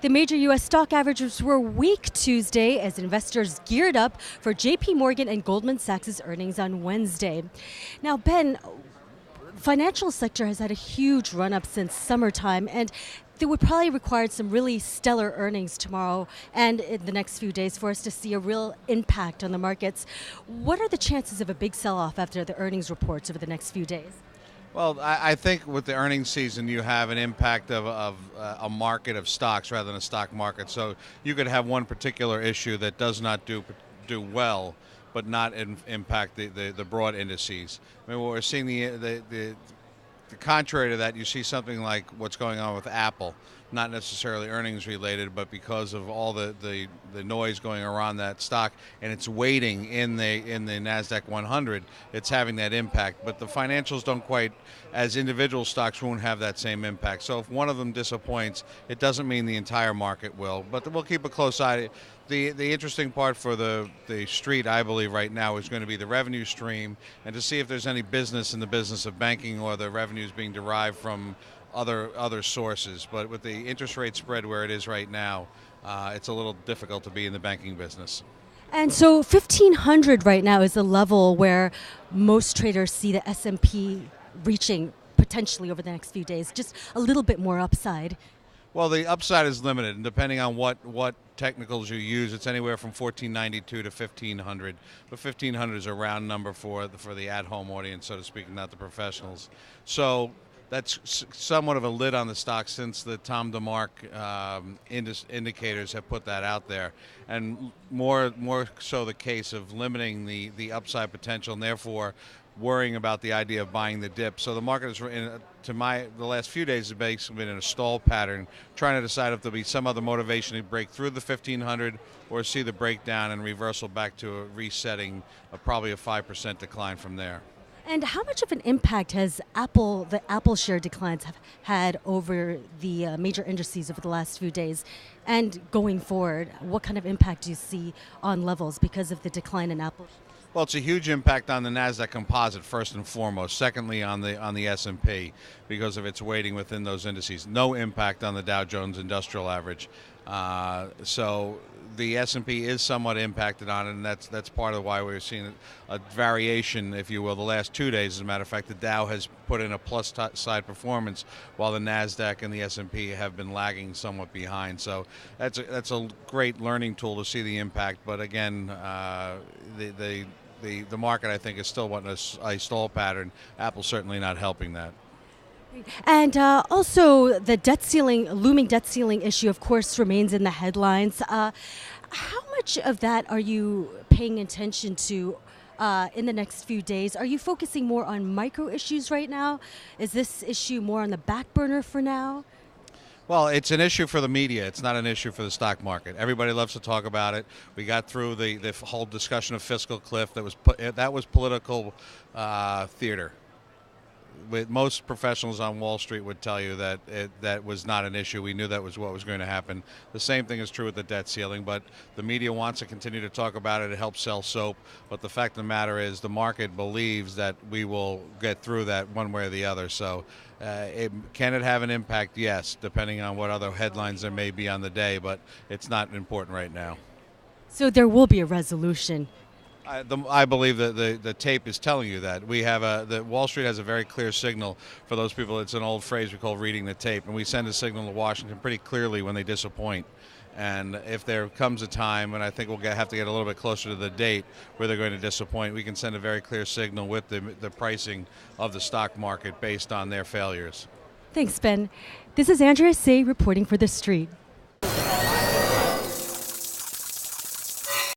The major U.S. stock averages were weak Tuesday as investors geared up for J.P. Morgan and Goldman Sachs' earnings on Wednesday. Now, Ben, financial sector has had a huge run-up since summertime, and they would probably require some really stellar earnings tomorrow and in the next few days for us to see a real impact on the markets. What are the chances of a big sell-off after the earnings reports over the next few days? Well, I think with the earnings season, you have an impact of a market of stocks rather than a stock market. So you could have one particular issue that does not do well, but not impact the broad indices. I mean, what we're seeing the contrary to that, you see something like what's going on with Apple, not necessarily earnings related, but because of all the noise going around that stock and its weighting in the Nasdaq 100, it's having that impact. But the financials don't quite, as individual stocks, won't have that same impact. So if one of them disappoints, it doesn't mean the entire market will. But we'll keep a close eye. The interesting part for the street, I believe, right now is going to be the revenue stream and to see if there's any business in the business of banking or the revenues being derived from other sources. But with the interest rate spread where it is right now, it's a little difficult to be in the banking business. And so 1,500 right now is the level where most traders see the S&P reaching potentially over the next few days, just a little bit more upside. Well, the upside is limited, and depending on what technicals you use, it's anywhere from 1492 to 1500. But 1500 is a round number for the at-home audience, so to speak, not the professionals. So that's somewhat of a lid on the stock since the Tom DeMark indicators have put that out there, and more so the case of limiting the upside potential, and therefore worrying about the idea of buying the dip. So the market is, the last few days has basically been in a stall pattern, trying to decide if there'll be some other motivation to break through the 1500 or see the breakdown and reversal back to a resetting of probably a 5% decline from there. And how much of an impact has the Apple share declines have had over the major indices over the last few days? And going forward, what kind of impact do you see on levels because of the decline in Apple? Well, it's a huge impact on the Nasdaq Composite first and foremost. Secondly, on the S&P because of its weighting within those indices. No impact on the Dow Jones Industrial Average. So the S&P is somewhat impacted on it, and that's part of why we're seeing a variation, if you will, the last 2 days. As a matter of fact, the Dow has put in a plus side performance, while the Nasdaq and the S&P have been lagging somewhat behind. So that's a great learning tool to see the impact. But again, the market, I think, is still wanting a stall pattern. Apple's certainly not helping that. And also the looming debt ceiling issue, of course, remains in the headlines. How much of that are you paying attention to in the next few days? Are you focusing more on micro issues right now? Is this issue more on the back burner for now? Well, it's an issue for the media. It's not an issue for the stock market. Everybody loves to talk about it. We got through the whole discussion of fiscal cliff. That was political theater. With most professionals on Wall Street would tell you that that was not an issue. We knew that was what was going to happen. The same thing is true with the debt ceiling, but the media wants to continue to talk about it. It helps sell soap. But the fact of the matter is the market believes that we will get through that one way or the other. So can it have an impact? Yes, depending on what other headlines there may be on the day, but it's not important right now. So there will be a resolution. I believe that the tape is telling you that. We have the Wall Street has a very clear signal for those people. It's an old phrase we call reading the tape, and we send a signal to Washington pretty clearly when they disappoint. And if there comes a time, and I think we'll have to get a little bit closer to the date where they're going to disappoint, we can send a very clear signal with the pricing of the stock market based on their failures. Thanks, Ben. This is Andrea Say reporting for The Street.